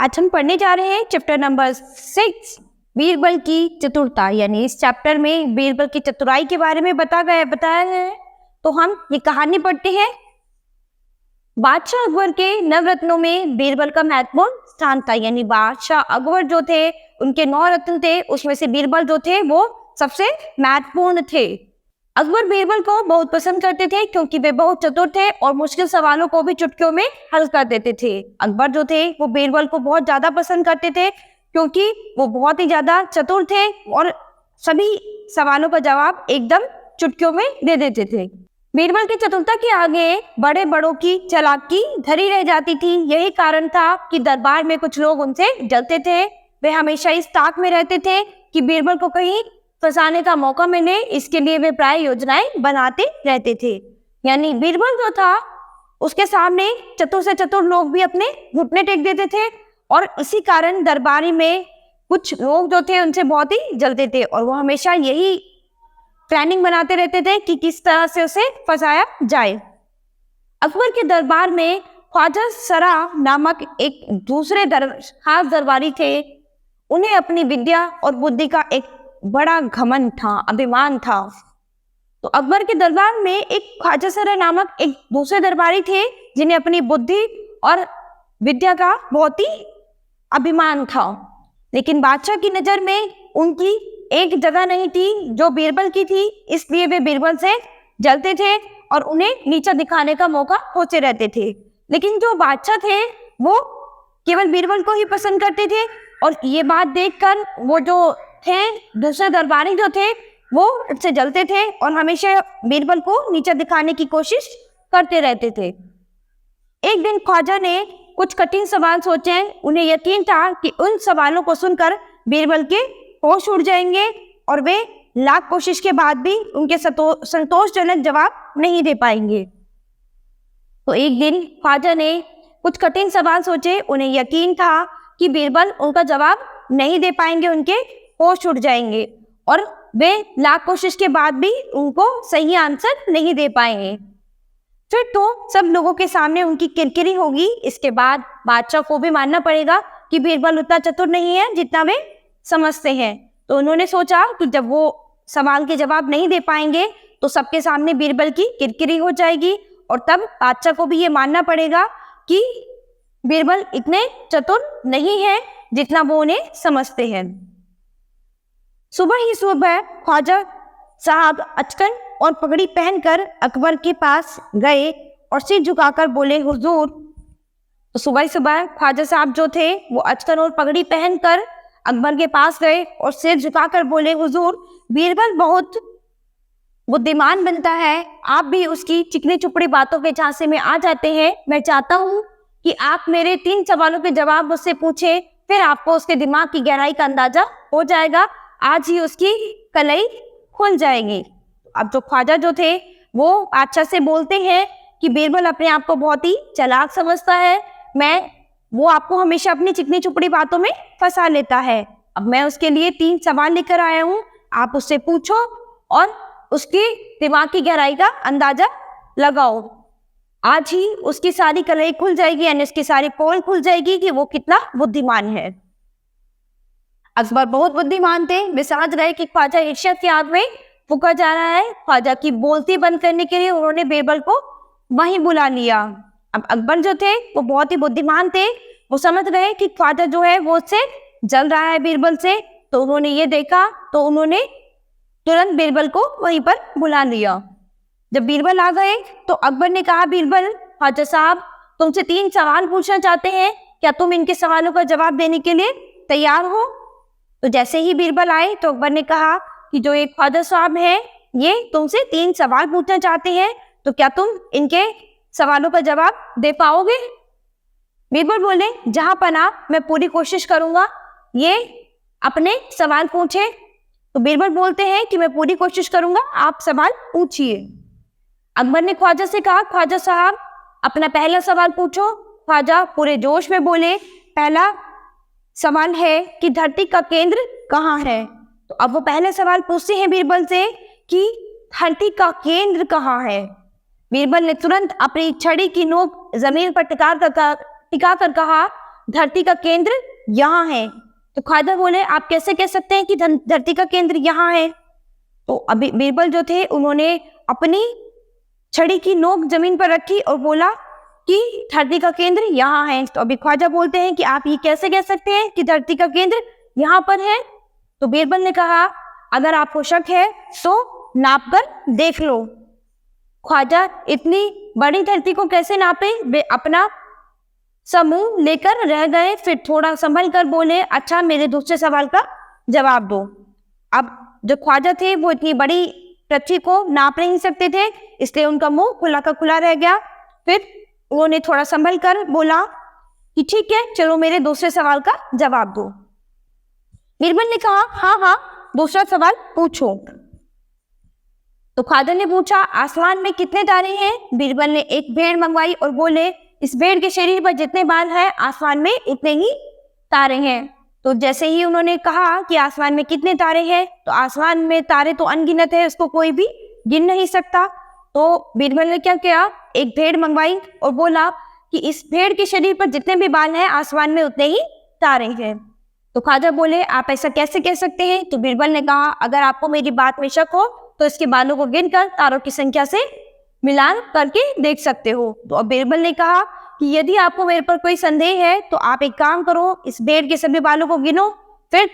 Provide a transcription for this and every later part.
आज हम पढ़ने जा रहे हैं चैप्टर नंबर 6 बीरबल की चतुरता। यानी इस चैप्टर में बीरबल की चतुराई के बारे में बताया गया है। तो हम ये कहानी पढ़ते हैं। बादशाह अकबर के नवरत्नों में बीरबल का महत्वपूर्ण स्थान था। यानी बादशाह अकबर जो थे उनके 9 रत्न थे, उसमें से बीरबल जो थे वो सबसे महत्वपूर्ण थे। अकबर बीरबल को बहुत पसंद करते थे क्योंकि वे बहुत चतुर थे और मुश्किल सवालों को भी चुटकियों में हल कर देते थे। अकबर जो थे वो बीरबल को बहुत ज्यादा पसंद करते थे क्योंकि वो बहुत ही ज्यादा चतुर थे और सभी सवालों का जवाब एकदम चुटकियों में दे देते थे। बीरबल की चतुरता के आगे बड़े बड़ों की चालाकी धरी रह जाती थी। यही कारण था कि दरबार में कुछ लोग उनसे जलते थे। वे हमेशा इस ताक में रहते थे कि बीरबल को कहीं फंसाने का मौका मिले, इसके लिए वे प्राय योजनाएं बनाते रहते थे। यानी बीरबल जो था उसके सामने चतुर से चतुर लोग भी अपने घुटने टेक देते थे और इसी कारण दरबारी में कुछ लोग जो थे उनसे बहुत ही जलते थे और वो हमेशा यही प्लानिंग बनाते रहते थे कि किस तरह से उसे फंसाया जाए। अकबर के दरबार में ख्वाजा सरा नामक एक दूसरे खास दरबारी थे। उन्हें अपनी विद्या और बुद्धि का एक बड़ा घमंड था, अभिमान था। तो अकबर के दरबार में एक ख्वाजा सरा नामक एक दूसरे दरबारी थे जिन्हें अपनी बुद्धि और विद्या का बहुत ही अभिमान था। लेकिन बादशाह की नजर में उनकी एक जगह नहीं थी जो बीरबल की थी, इसलिए वे बीरबल से जलते थे और उन्हें नीचा दिखाने का मौका खोजते रहते थे। लेकिन जो बादशाह थे वो केवल बीरबल को ही पसंद करते थे और ये बात देखकर वो जो थे दूसरे दरबारी जो थे वो उससे जलते थे और हमेशा बीरबल को नीचा दिखाने की कोशिश करते रहते थे। एक दिन ख्वाजा ने कुछ कठिन सवाल सोचे। उन्हें यकीन था कि उन सवालों को सुनकर बीरबल के होश उड़ जाएंगे और वे लाख कोशिश के बाद भी उनके संतोषजनक जवाब नहीं दे पाएंगे। तो एक दिन ख्वाजा ने कुछ कठिन सवाल सोचे। उन्हें यकीन था कि बीरबल उनका जवाब नहीं दे पाएंगे, उनके होश उड़ जाएंगे और वे लाख कोशिश के बाद भी उनको सही आंसर नहीं दे पाएंगे। फिर तो सब लोगों के सामने उनकी किरकिरी होगी। इसके बाद बादशाह को भी मानना पड़ेगा कि बीरबल उतना चतुर नहीं है जितना वे समझते हैं। तो उन्होंने सोचा कि जब वो सवाल के जवाब नहीं दे पाएंगे तो सबके सामने बीरबल की किरकिरी हो जाएगी और तब बादशाह को भी ये मानना पड़ेगा कि बीरबल इतने चतुर नहीं है जितना वो उन्हें समझते हैं। सुबह ही सुबह ख्वाजा साहब अचकन और पगड़ी पहनकर अकबर के पास गए और सिर झुकाकर बोले, हुजूर। तो सुबह सुबह ख्वाजा साहब जो थे वो अचकन और पगड़ी पहनकर अकबर के पास गए और सिर झुकाकर बोले, हुजूर, बीरबल बहुत बुद्धिमान बनता है, आप भी उसकी चिकनी चुपड़ी बातों के झांसे में आ जाते हैं। मैं चाहता हूँ कि आप मेरे 3 सवालों के जवाब मुझसे पूछें, फिर आपको उसके दिमाग की गहराई का अंदाजा हो जाएगा। आज ही उसकी कलई खुल जाएगी। अब जो ख्वाजा जो थे वो बादशाह से बोलते हैं कि बीरबल अपने आप को बहुत ही चालाक समझता है, वो आपको हमेशा अपनी चिकनी चुपड़ी बातों में फंसा लेता है। अब मैं उसके लिए 3 सवाल लेकर आया हूँ, आप उससे पूछो और उसकी दिमाग की गहराई का अंदाजा लगाओ। आज ही उसकी सारी कलई खुल जाएगी, यानी उसकी सारी पोल खुल जाएगी कि वो कितना बुद्धिमान है। अकबर बहुत बुद्धिमान थे। वे समझ गए कि ख्वाजा ईर्ष्या की आग में फूंका जा रहा है। ख्वाजा की बोलती बंद करने के लिए उन्होंने बीरबल को वहीं बुला लिया। अब अकबर जो थे वो बहुत ही बुद्धिमान थे। वो समझ गए कि ख्वाजा जो है वो उससे जल रहा है बीरबल से। तो उन्होंने ये देखा तो उन्होंने तुरंत बीरबल को वहीं पर बुला लिया। जब बीरबल आ गए तो अकबर ने कहा, बीरबल, ख्वाजा साहब तुमसे 3 सवाल पूछना चाहते हैं, क्या तुम इनके सवालों का जवाब देने के लिए तैयार हो? तो जैसे ही बीरबल आए तो अकबर ने कहा कि जो एक ख्वाजा साहब हैं ये तुमसे 3 सवाल पूछना चाहते हैं, तो क्या तुम इनके सवालों का जवाब दे पाओगे? बीरबल बोले, जहां पना मैं पूरी कोशिश करूंगा, ये अपने सवाल पूछे। तो बीरबल बोलते हैं कि मैं पूरी कोशिश करूंगा, आप सवाल पूछिए। अकबर ने ख्वाजा से कहा, ख्वाजा साहब अपना पहला सवाल पूछो। ख्वाजा पूरे जोश में बोले, पहला सवाल है कि धरती का केंद्र कहाँ है? तो अब वो पहले सवाल पूछते हैं बीरबल से कि धरती का केंद्र कहाँ है। बीरबल ने तुरंत अपनी छड़ी की नोक जमीन पर टिका कर कहा, धरती का केंद्र यहाँ है। तो ख्वाजा बोले आप कैसे कह सकते हैं कि धरती का केंद्र यहाँ है? तो अभी बीरबल जो थे उन्होंने अपनी छड़ी की नोक जमीन पर रखी और बोला कि धरती का केंद्र यहाँ है। तो अभी ख्वाजा बोलते हैं कि आप ये कैसे कह सकते हैं कि धरती का केंद्र यहाँ पर है? तो बीरबल ने कहा अगर आपको शक है तो नाप कर देख लो। ख्वाजा इतनी बड़ी धरती को कैसे नापे? वे अपना समूह लेकर रह गए। फिर थोड़ा संभल कर बोले अच्छा मेरे दूसरे सवाल का जवाब दो। अब जो ख्वाजा थे वो इतनी बड़ी पृथ्वी को नाप नहीं सकते थे, इसलिए उनका मुंह खुला का खुला रह गया। फिर उन्होंने थोड़ा संभल कर बोला कि ठीक है चलो मेरे दूसरे सवाल का जवाब दो। बीरबल ने कहा हाँ हाँ दूसरा सवाल पूछो। तो ख्वाजा ने पूछा आसमान में कितने तारे हैं? बीरबल ने एक भेड़ मंगवाई और बोले इस भेड़ के शरीर पर जितने बाल हैं आसमान में उतने ही तारे हैं। तो जैसे ही उन्होंने कहा कि आसमान में कितने तारे हैं, तो आसमान में तारे तो अनगिनत है, उसको कोई भी गिन नहीं सकता। तो बीरबल ने क्या किया, एक भेड़ मंगवाई और बोला कि इस भेड़ के शरीर पर जितने भी बाल हैं आसमान में उतने ही तारे हैं। तो ख्वाजा बोले आप ऐसा कैसे कह सकते हैं? तो बीरबल ने कहा अगर आपको मेरी बात में शक हो तो इसके बालों को गिनकर तारों की संख्या से मिलान करके देख सकते हो। तो अब बीरबल ने कहा कि यदि आपको मेरे पर कोई संदेह है तो आप एक काम करो, इस भेड़ के सभी बालों को गिनो, फिर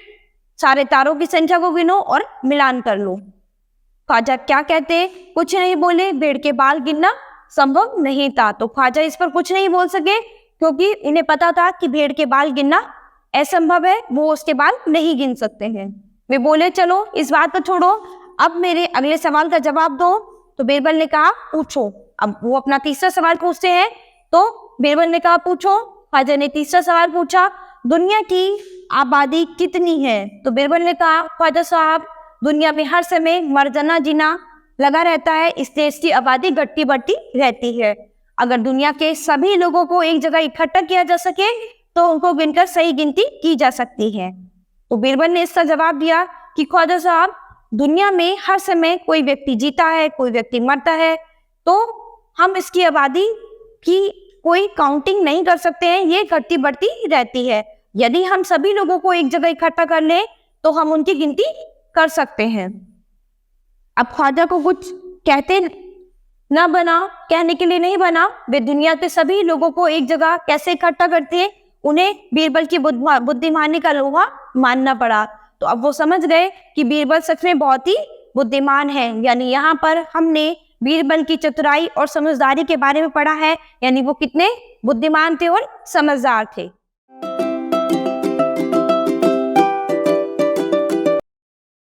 सारे तारों की संख्या को गिनो और मिलान कर लो। ख्वाजा क्या कहते? कुछ नहीं बोले। भेड़ के बाल गिनना संभव नहीं था। तो ख्वाजा इस पर कुछ नहीं बोल सके क्योंकि इन्हें पता था कि भेड़ के बाल गिनना असंभव है, वो उसके बाल नहीं गिन सकते हैं। वे बोले चलो इस बात को छोड़ो, अब मेरे अगले सवाल का जवाब दो। तो बीरबल ने कहा पूछो। अब वो अपना तीसरा सवाल पूछते हैं। तो बीरबल ने कहा पूछो। ख्वाजा ने तीसरा सवाल पूछा दुनिया की आबादी कितनी है? तो बीरबल ने कहा ख्वाजा साहब दुनिया में हर समय मरना जीना लगा रहता है, इसलिए इसकी आबादी घटती बढ़ती रहती है। अगर दुनिया के सभी लोगों को एक जगह इकट्ठा किया जा सके तो उनको गिनकर सही गिनती की जा सकती है। तो बीरबल ने इसका जवाब दिया कि ख्वाजा साहब दुनिया में हर समय कोई व्यक्ति जीता है, कोई व्यक्ति मरता है, तो हम इसकी आबादी की कोई काउंटिंग नहीं कर सकते हैं, ये घटती बढ़ती रहती है। यदि हम सभी लोगों को एक जगह इकट्ठा कर लें तो हम उनकी गिनती कर सकते हैं। अब ख्वाजा को कुछ कहते ना बना, कहने के लिए नहीं बना, वे दुनिया के सभी लोगों को एक जगह कैसे इकट्ठा करते हैं, उन्हें बीरबल की बुद्धिमानी का लोहा मानना पड़ा। तो अब वो समझ गए कि बीरबल सच में बहुत ही बुद्धिमान है। यानी यहाँ पर हमने बीरबल की चतुराई और समझदारी के बारे में पढ़ा है, यानी वो कितने बुद्धिमान थे और समझदार थे।